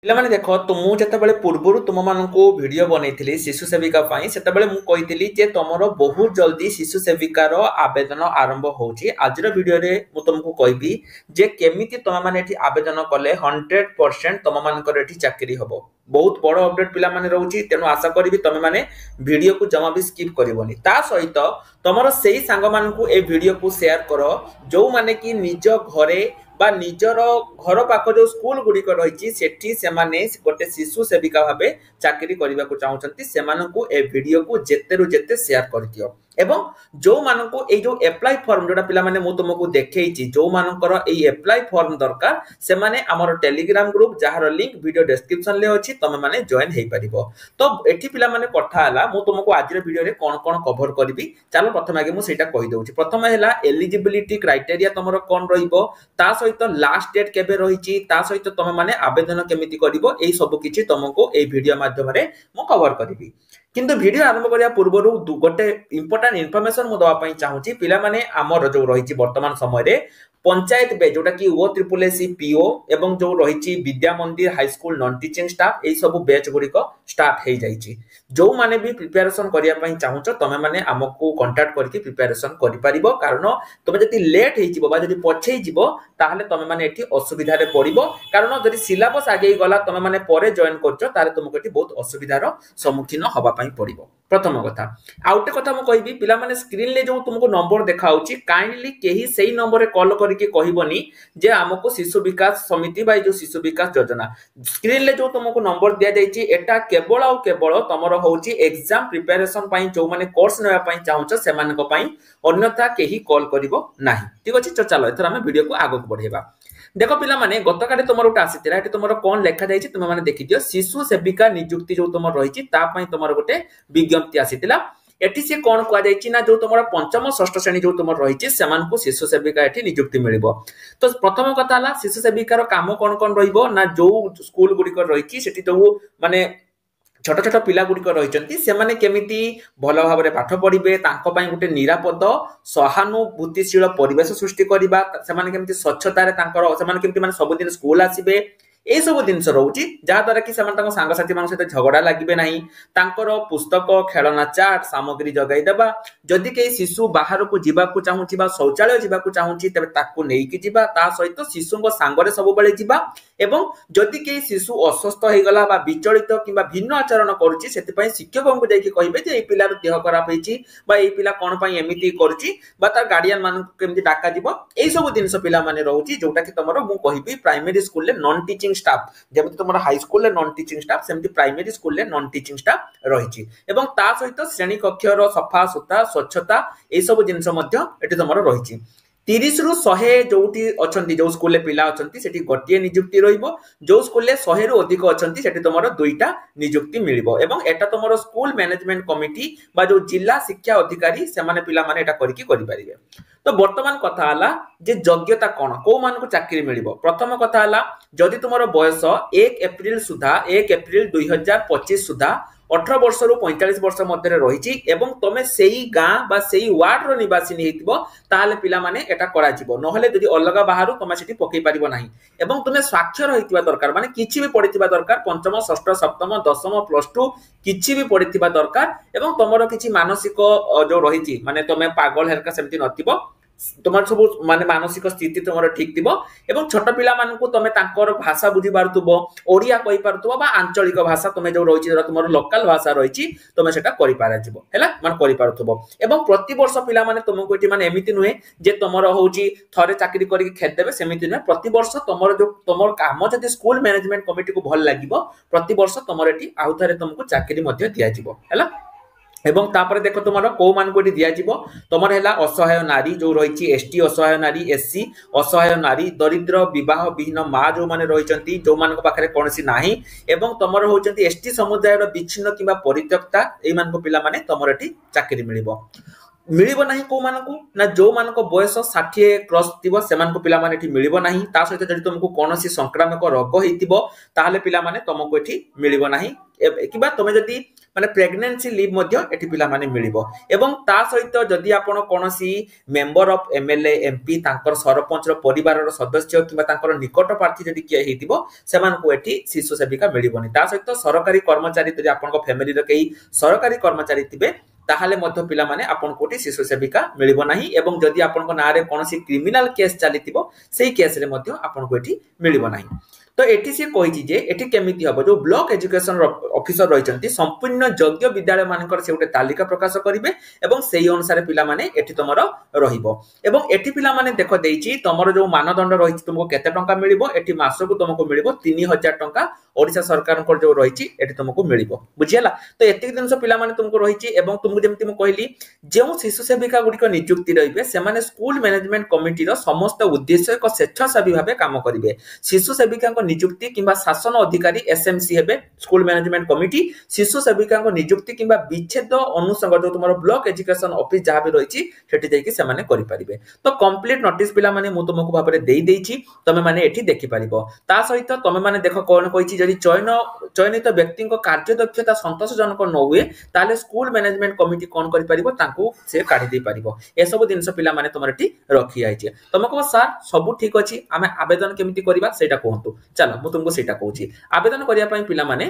ପିଲାମାନେ ଦେଖ ମୁଁ ଯେତେବେଳେ ପୂର୍ବରୁ ତୁମମାନଙ୍କୁ ଭିଡିଓ ବନେଇଥିଲି ଶିଶୁ ସେବିକା ପାଇଁ ସେତେବେଳେ ମୁଁ କହିଥିଲି ଯେ ତମର ବହୁତ ଜଲ୍ଦି ଶିଶୁ ସେବିକାର ଆବେଦନ ଆରମ୍ଭ ହେଉଛି। ଆଜିର ଭିଡିଓରେ ମୁଁ ତୁମକୁ କହିବି ଯେ କେମିତି ତମମାନେ ଏଠି ଆବେଦନ କଲେ 100% ତମମାନଙ୍କର ଏଠି ଚାକିରି ହବ। ବହୁତ ବଡ ଅପଡେଟ ପିଲାମାନେ ରହୁଛି, ତେଣୁ ଆଶା କରିବି ତମେମାନେ ଭିଡିଓକୁ ଜମା ବି ସ୍କିପ୍ କରିବନି। ତା ସହିତ ତମର ସେଇ ସାଙ୍ଗମାନଙ୍କୁ ଏ ଭିଡିଓକୁ ସେୟାର କର ଯୋଉମାନେ କି ନିଜ ଘରେ বা ନିଜର ଘର ପାଖ ଯୋଉ ସ୍କୁଲ ଗୁଡିକ ରହିଛି ସେଠି ସେମାନେ ଗୋଟେ ଶିଶୁ ସେବିକା ଭାବେ ଚାକିରି କରିବାକୁ ଚାହୁଁଛନ୍ତି। ସେମାନଙ୍କୁ ଏ ଭିଡିଓକୁ ଯେତେରୁ ଯେତେ ସେୟାର କରିଦିଅ ଏବଂ ଯୋଉମାନଙ୍କୁ ଏଇ ଯୋଉ ଆପ୍ଲାଏ ଫର୍ମ ଯୋଉଟା ପିଲାମାନେ ମୁଁ ତୁମକୁ ଦେଖେଇଛି ଯୋଉମାନଙ୍କର ଏଇ ଆପ୍ଲାଏ ଫର୍ମ ଦରକାର ସେମାନେ ଆମର ଟେଲିଗ୍ରାମ ଗ୍ରୁପ ଯାହାର ଲିଙ୍କ ଭିଡିଓ ଡେସ୍କ୍ରିପସନ ରେ ଅଛି ତମେ ମାନେ ଜଏନ ହେଇପାରିବ। ତ ଏଠି ପିଲାମାନେ କଥା ହେଲା ମୁଁ ତୁମକୁ ଆଜିର ଭିଡିଓରେ କଣ କଣ କଭର କରିବି ଚାଲ ପ୍ରଥମେ ଆগে ମୁଁ ସେଇଟା କହିଦଉଛି। ପ୍ରଥମେ ହେଲା ଏଲିଜିବିଲିଟି କ୍ରାଇଟେରିଆ ତମର କଣ ରହିବ, ତା ସହିତ ଲାଷ୍ଟ ଡେଟ୍ କେବେ ରହିଛି, ତା ସହିତ ତମେ ମାନେ ଆବେଦନ କେମିତି କରିବ, এই ସବୁ କିଛି ତମକୁ এই ଭିଡିଓ ମାଧ୍ୟମରେ ମୁଁ କଭର କରିବି। କିନ୍ତୁ ଭିଡିଓ ଆରମ୍ଭ କରିବା ପୂର୍ବରୁ ଗୋଟେ ଇମ୍ପୋର୍ଟାଣ୍ଟ ଇନଫର୍ମେସନ ମୁଁ ଦବା ପାଇଁ ଚାହୁଁଛି। ପିଲାମାନେ ଆମର ଯୋଉ ରହିଛି ବର୍ତ୍ତମାନ ସମୟରେ पंचायत बेच जोटा कि OSSS PO एवं जो रही विद्या मंदिर हाईस्कूल नॉन टीचिंग स्टाफ यही सब बेच गुड़िक स्टार्ट हो जाइए। जो माने भी प्रिपरेशन करने चाहूच तुम मैंने आमको कांटेक्ट करके प्रिपरेशन कर कारण तुम जब लेट हो पछे तुम मैंने असुविधा पड़ कारण जब सिलेबस आगे गला तुम मैंने जॉइन कर तुमको बहुत असुविधार सम्मुखीन होगापी पड़। प्रथम कथा आउ गोटे कथा मुझे पे स्क्रीन में जो तुमको नंबर देखा काइंडली कहीं से नंबर कॉल करके कहबनी जे आमको शिशु विकास समिति बा जो शिशु विकास योजना स्क्रीन ले जो तुमको नंबर दिया जाइए एटा केवल आउ केवल तुमर होची एग्जाम प्रिपरेशन पई जो माने कोर्स नेबा पई चाहूछ सेमानक पई अन्यथा केही कॉल करिवो नाही। ठीक अछि, चलो एथरा हम वीडियो को आगो बढ़ेबा। देखो पिला माने गतकाले तुमर उटा आसीतिला एटी तुमर कोन लेखा जाइछि तुम माने देखि दियो शिशु सेविका नियुक्ति जो तुमर रहिछि ता पई तुमर गोटे विज्ञप्ति आसीतिला। एटी से कौन कह जाइछि ना जो तुमर पंचम षष्ठ श्रेणी जो तुमर रहिछि सेमानकु शिशु सेविका एटी नियुक्ति मिलिबो। तो प्रथम कथा हला शिशु सेविकार काम कोन कोन रहिबो ना जो स्कूल गुडिक रहिछि सेटी जो माने छोट छोट पिला गुडिक रहिचंती सेमाने केमिति भल भाबरे पाठ पढिबे तांको पई गुटे निरापद सहानुभूतिशील परिवेश सृष्टि करिबा सेमाने केमिति स्वच्छता रे तांकर सेमाने केमिति माने सब दिन स्कूल आसीबे ए सब जिनस रोची जहाँ द्वारा कि सांग साथी मान सहित झगड़ा लगे ना पुस्तक खेलना चाट सामग्री जगाई देबा जदि कई शिशु बाहर को जीवाकू चाहूची शौचालय जीवाकू चाहूची तेबे ताकू नेइकी जिबा ता सहित शिशु सांगरे सब बेले जिबा एवं जदि कई शिशु अस्वस्थ हो गला बा विचलित किंबा भिन्न आचरण करूची सेति पई शिक्षक को जाई कहिबे जे ए पिलार देह खराब होईची बा ए पिला कोन पई एमिति करूची बा तार गार्डियन मान केमति डाका जिवो ए सब जिंस पिला माने रहूची जोटा कि तमरो मु कहिबी प्राइमरी स्कूल ले नॉन टीचिंग स्टाफ जब तुम हाई स्कूल ले नॉन टीचिंग स्टाफ सेमती प्राइमरी स्कूल ले नॉन टीचिंग स्टाफ रही एवं ता सहित श्रेणी कक्षर सफा सुता स्वच्छता ये सब जिनस तुम रही 30 रु 100 जोटी अच्छी जो स्कूल ले पिला अच्छी सेठी गोटे नियुक्ति रहिबो जो स्कूल ले 100 रु अधिक अच्छी सेठी तुमर दुईटा नियुक्ति मिलिबो एवं एटा तुमर स्कूल मैनेजमेंट कमिटी बा जो जिला शिक्षा अधिकारी से माने पिला माने एटा करिकि करि परिबे। तो वर्तमान कथा हला जे योग्यता कोन को मान को चाकरी मिलिबो। प्रथम कथा हला जदि तुमर बयस 1 एप्रिल सुधा 1 एप्रिल 2025 सुधा 18 वर्ष रु 45 वर्ष मध्य रही एवं तुम से गाँ बा से वार्ड रो निवासी नहीं ताले पिला माने एटा करा जिवो नहले जदि अलग बाहर तुम सेठी पकई परिबो नाही एवं तुमे साक्षर होइतिबा दरकार माने किछि भी पढितिबा दरकार पंचम षष्ठ सप्तम दशम प्लस 2 किछि भी पढितिबा दरकार एवं तुमरो किछि मानसिक जो रहिछि माने तुमे पागल हेरका सेमति नथिबो तुम सब माने मानसिक स्थिति तुम ठीक थी एवं छोट पिला मानकु तमे तांकर भाषा बुझी पारुथबो ओडिया कहि पारुथबो बा आंचलिक भाषा तुमे जो रहिछि तुमर लोकल भाषा रहिछि तुमे सेटा करि पारा जिवो हैला मान करि पारुथबो एवं प्रति वर्ष पिला माने तुमको एटी माने एमिति नुहे जे तुमर होउछि थरे चाकरी करि खेद देबे सेमिति नुहे प्रति वर्ष तुमर जो तुमर काम जदि स्कूल मैनेजमेंट कमिटी को भल लागिवो प्रति वर्ष तुमर एटी आउ थरे तुमको चाकरी मध्ये दिया जिवो हैला। एवं तापर देखो तुम कौ मान को दिया तुम है असहाय नारी जो रही एसटी असहाय नारी एससी असहाय नारी दरिद्र विवाह विहीन माँ जो मैंने रही जो मान पाखे कौन ना एवं तुम होती एसटी समुदाय विच्छिन्न कि परित्यक्ता यू पिला माने तुम ये चाकरी मिलिबो नाही को मानकु ना जो मानको बयस 60 क्रॉस थिबो सेमानको पिला माने एठी मिलिबो नाही ता सहित जदि तुमको कोनोसी संक्रामक रोग हेतिबो ताहाले पिला माने तुमको एठी मिलिबो नाही किबा तुमे जदि माने प्रेगनेंसी लीव मध्य एठी पिला माने मिलिबो एवं ता सहित जदि आपण कोनोसी मेंबर ऑफ एमएलए एमपी तांकर सरपंच रो परिवार रो सदस्य किबा तांकर निकट प्रार्थी जदि किए हेतिबो सेमान को एठी शिशु सेविका मिलिबोनी ता सहित सरकारी कर्मचारी जदि आपण को फैमिली रो केही सरकारी कर्मचारी थिबे ताहाले मध्य पिला माने आपण कोठी शिशु सेविका मिलिबो नाही एवं जदि आपण को नारे कोनोसी क्रिमिनल केस चलीतिबो सेही केस रे मध्य आपण को एठी मिलिबो नाही तो एटी से कही जे एटी केमिति हबो जो ब्लॉक एजुकेशन ऑफिसर रहिचंती संपूर्ण योग्य विद्यालय मानकर से उटे तालिका प्रकाश करिवे एवं सेही अनुसार पिला माने एटी तमरो रहिबो एवं एटी पिला माने देखो देइची तमरो जो मानदंड रहिची तुमको केते टंका मिलिबो एटी मासको तुमको मिलिबो 3000 टंका ओडिसा सरकार को जो रहिची एटी तुमको मिलिबो बुझियला तो एति दिन से पिला माने तुमको रहिची एवं तुमको जेमति म कहली जे शिशु सेविका गुडी को नियुक्ति रहिबे से माने स्कूल मैनेजमेंट कमिटी रो समस्त उद्देश्य को स्वेच्छासेवी भाबे काम करिवे शिशु सेविका को नियुक्ति किंबा शासन अधिकारी एसएमसी हेबे स्कूल मैनेजमेंट कमिटी शिशु सेविका को नियुक्ति किंबा विच्छेद अनुसंग जो तुमरो ब्लॉक एजुकेशन ऑफिस जहां भी रहिची सेठी जाई कि से माने करि परिबे तो कंप्लीट नोटिस पिला माने मु तुमको भाबरे देई देइची तमे माने एठी देखि परिबो ता सहित तमे माने देखो कोन कहिची जदि चयनित व्यक्ति को कार्य दक्षता संतोषजनक न हुए ताले स्कूल मैनेजमेंट कमिटी कोन करि परिबो तांको से काढी दे परिबो ए सब दिनस पिला माने तमर एठी रखि आइचे तमको सर सब ठीक अछि आमे आवेदन केमिति करबा सेटा कहंतु चलो मु तुमको सेटा कहूची आवेदन करिया पई पिला माने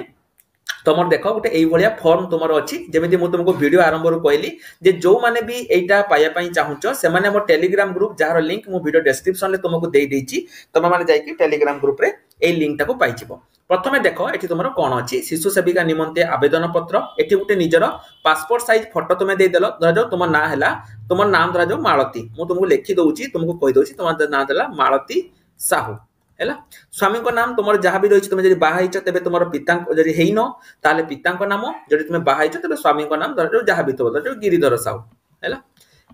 तमर देखो गोटे एई भलिया फॉर्म तुमर अछि जेमिति मु तुमको वीडियो आरंभ रो कहली जे जो माने भी एटा पाया पई चाहुचो से माने हमर टेलीग्राम ग्रुप जहार लिंक मु वीडियो डिस्क्रिप्शन ले तुमको देई देइची तमे माने जाई कि टेलीग्राम ग्रुप रे एई लिंक टाको पाइचिबो प्रथमे देखो एठी तुमरो कोन अछि शिशु सेविका निमंते आवेदन पत्र एठी गुटे निजर पासपोर्ट साइज फोटो तुमे दे देलो धरा जो तुम ना हैला तुमर नाम धरा जो मालती मु तुमको लिखि दउची तुमको कहि दउची तुमर नाम देला मालती साहू हैला स्वामी को नाम तुमर जहां भी रहिछ तुमे जदि बाहाइछ तबे तुमर पिता जदि हेइनो ताले पिता को नाम जदि तुमे बाहाइछ तबे स्वामी को नाम धरा जो जहां भी तो जो गिरिधर साहू हैला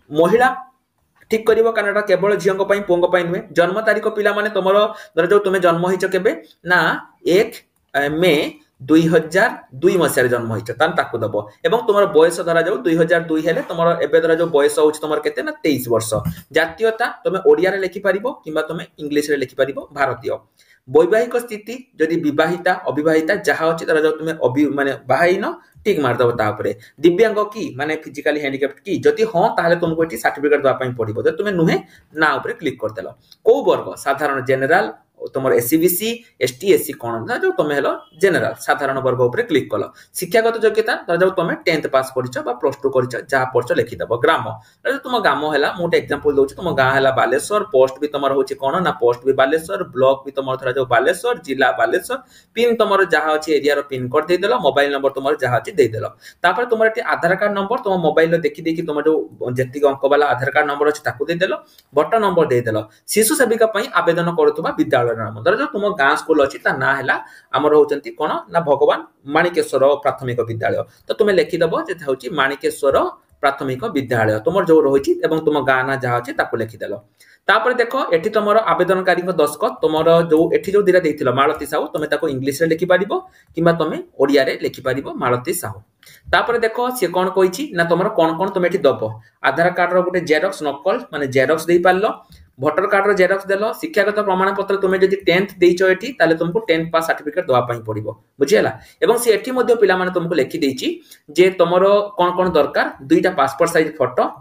महिला ठीक करिवो कनाडा केवल झियो को पई पोंग पई नुए जन्म तारीख पिला माने तुमर धरा जो तुमे जन्म होइछ केबे ना 1 मे 2002 मसिया जन्म होइछ तान ताकु दबो एवं तुमर बयस धरा जाऊ 2002 हेले तुमर एबे धरा जो बयस होछ तुमर केते ना 23 वर्ष जातीयता तुमे ओडिया रे लिखि परिबो किबा तुमे इंग्लिश रे लिखि परिबो भारतीय वैवाहिक स्थिति जदि विवाहिता अविवाहिता जहा अछि धरा जाऊ तुमे माने बाहाइनो ठीक मार दबो ता ऊपर दिव्यांग की माने फिजिकली हैंडिकैप्ड की जदि हां ताले तुमको एठी सर्टिफिकेट दवा पई पड़िबो जदि तुमे नुहे ना ऊपर क्लिक कर देलो को वर्ग साधारण जनरल तुमर एससीबीसी एसटी एससी कोन ना जो तुमे हेलो जनरल साधारण वर्ग ऊपर क्लिक कलो शिक्षागत योग्यता धरा जाऊ तुमे 10th पास करिछ बा प्लस 2 करिछ जहा पड़छ लिखि दबो ग्राम जो तुम गाम हैला मोटे एग्जांपल दोछ तुम गां हैला बालेश्वर पोस्ट भी तुमर होची कोन ना पोस्ट भी बालेश्वर ब्लॉक भी तुमर धरा जाऊ बालेश्वर जिला बालेश्वर पिन तुमर जहा अछि एरिया रो पिन कोड दे देलो मोबाइल नंबर तुमर जहा अछि दे देलो तापर तुमर एटी आधार कार्ड नंबर तुम मोबाइल रो देखि देखि तुम जो जेति अंक वाला आधार कार्ड नंबर अछि ताकू दे देलो बटन नंबर दे देलो शिशु सेविका पई आवेदन करतुबा विद्यालय नाम धरा जो तुम गां स्कूल अछि ता ना हैला हमर होचंती कोन ना भगवान माणिकेश्वर प्राथमिक विद्यालय तो तुमे लिखि दबो जे होची माणिकेश्वर प्राथमिक विद्यालय तुमर जो रहिछि एवं तुम गां ना जहा अछि ताकू लिखि देलो तापर देखो एठी तुमरो आवेदनकारी को दस्खत तुमरो जो एठी जो दिरा देथिलो मालती साहू तुमे ताको इंग्लिश रे लिखि पारिबो किबा तुमे ओडिया रे लिखि पारिबो मालती साहू तापर देखो से कोन कहिछि ना तुमरो कोन कोन तुमे एठी दबो आधार कार्ड रो गुटे जेरॉक्स नकल माने जेरॉक्स देई पारलो भोटर कार्ड रो जेरॉक्स देलो शिक्षागत प्रमाण पत्र तुमे जदि 10th देइछो एठी ताले तुमको 10th पास सर्टिफिकेट दवा पई पड़िबो बुझियला एवं से एठी मध्ये पिला माने तुमको लिखि देइछि जे तुमरो कोन कोन दरकार दुईटा पासपोर्ट साइज फोटो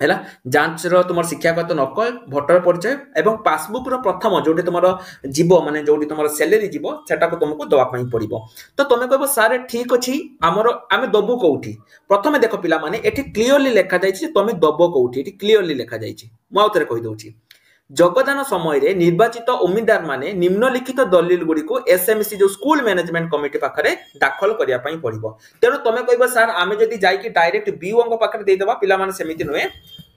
हैला जांच रो तुमर शिक्षागत नकल भोटर परिचय एवं पासबुक रो प्रथम जोटी तुमर जीवो माने जोटी तुमर सैलरी जीवो सेटा को तुमको दवा पई पड़िबो तो तुमे कहबो सारे ठीक अछि हमरो आमे दबु कोउठी प्रथमे देखो पिला माने एठी क्लियरली लिखा जायछि तुमे दबो कोउठी एठी क्लियरली लिखा जायछि मु आउतरे कहि दोछि जगदान समय रे निर्वाचित उम्मीदवार माने निम्नलिखित दलील गुडी को एसएमसी जो स्कूल मैनेजमेंट कमिटी पाखरे दाखल करिया पई पड़िबो तेरो तमे कहबो सर आमे जदी जाई कि डायरेक्ट बीओ को पाखरे दे देबा पिला माने सेमिति नहे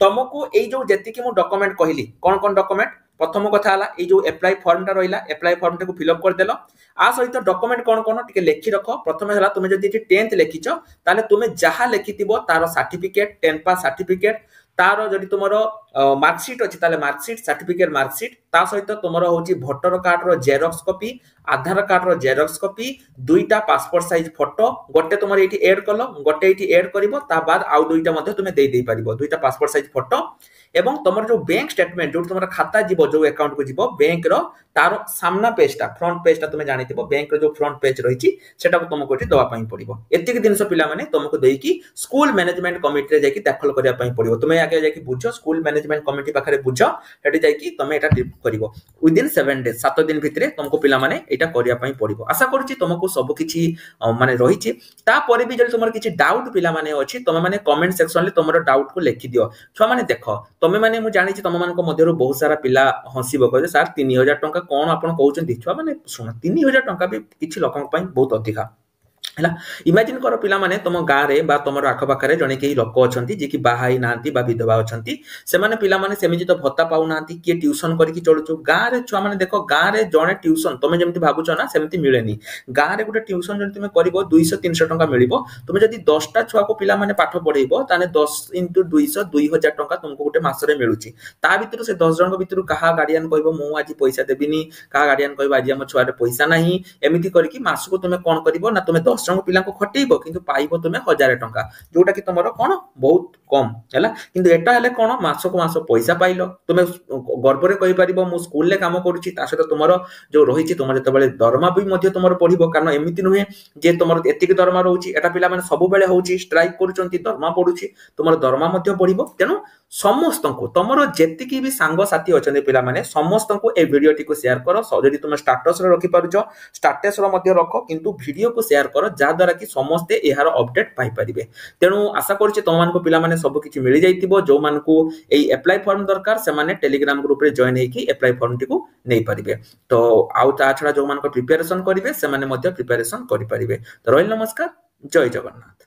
तुमको एई जो जेति कि मु डॉक्यूमेंट कहली कोन कोन डॉक्यूमेंट प्रथम कथा हला ए जो अप्लाई फॉर्म टा रहिला अप्लाई फॉर्म टा को फिल अप कर देलो आ सहित डॉक्यूमेंट कोन कोन टिके लेखि रखो प्रथमे हला तुमे जदी 10th लेखिचो ताले तुमे जहा लेखितिबो तारो सर्टिफिकेट 10 पास सर्टिफिकेट तारो जदी तुमरो मार्कशीट अछि ताले मार्कशीट सर्टिफिकेट मार्कशीट ता सहित तुम हूँ भोटर कार्ड रो जेरॉक्स कॉपी, आधार कार्ड रो जेरॉक्स कॉपी, दुईटा पासपोर्ट साइज फोटो, गोटे तुम ये एड कल, गोटे ये एड कर बाद आउ दुईटा तुम दे पार, दुईटा पासपोर्ट साइज फोटो एवं तुम जो बैंक स्टेटमेंट जो तुम खाता जीव जो अकाउंट को जीव बैंक रो तार सामना पेजटा फ्रंट पेजटा तुम जानी बैंक रो जो फ्रंट पेज रही तुमको ये दवाई पड़ो। एतिक जिन पे तुमको देकी स्कूल मैनेजमेंट कमिटी जाकि दाखल करने पड़ो। तुम आगे जाकि बुझ स्कूल मैनेजमेंट कमिटी पाखे बुझ से जाकि तुम यहाँ कर विदिन 7 डेज 7 दिन भितर तुमको पे करने पड़ो। आशा करुच्ची तुमको सबकि माने रही तापर भी जब तुम किसी डाउट पे अच्छी तुम मैंने कमेंट सेक्शन में तुम डाउट को लिखि दियो। छुआ मैंने देख तुम मैंने मुझे जानी तुम मान मध्य बहुत सारा पिला हंसब कहे सार 3000 टंका कौन आप कहते छुआ मैंने शुण 3000 टंका भी किसी लोक बहुत अधिका है। इमेजिन कर पिला माने तुम गाँव में तुम आखपाखे जड़े कई लोक अच्छा जी कि बाहाई ना विधवा अच्छा से पे सेमती तो भत्ता पाऊना किए ट्यूशन करके चलुचु गाँव में छुआ मैंने देख गाँव में जड़े ट्यूशन तुम जमी भावुच ना सेमती मिलेनी गाँव में गोटे ट्यूशन जो तुम कर 200-300 टंका मिल तुम जब 10टा छुआ को पिला माने पाठ पढ़ेब ताने 10 × 200 2000 टंका तुमको गोटे मसरे मिलूची ता भीतर से 10 जन भीतर क्या गार्डियन कह मु आज पैसा देविनी क्या गार्डियन कह आज आम छुआ पैसा ना एमती करके मासक तुम कौन कर ना तुम 10 जन पिला खटेब कि पाइब तुम 1000 टंका जोटा कि तुम कौन बहुत कम है कि एटा कौन मासक मास पैसा पाइल तुम गर्व में कहीपर मु स्कूल काम करुच्ची सहित तुम जो रही तुम जो दरमा भी तुम पढ़ो कारण एमती नुहे जे तुम एतिक दरमा रोचे एटा पे सब बेले हूँ स्ट्राइक कर दरमा पड़ुची तुम दरमा पढ़ो। तेणु समस्त को तुम जी भी सांगसाथी अच्छा पे समस्त को ए भिडियोटी को शेयर कर जब तुम स्टाटस रखिपार स्टाटस रख किंतु वीडियो को शेयर कर जहाद्वारा कि समस्ते यार अपडेट पाइपर। तेणु आशा कर तुम पे सबकि मिल जाइए जो मानू एप्लाई फॉर्म दरकार से टेलीग्राम ग्रुप रे जॉइन होगी एप्लाई फॉर्म टी नहीं पारे। तो आउ ता छड़ा जो मान प्रिपेरेसन करेंगे से प्रिपेरेसन करें। तो रही नमस्कार, जय जगन्नाथ।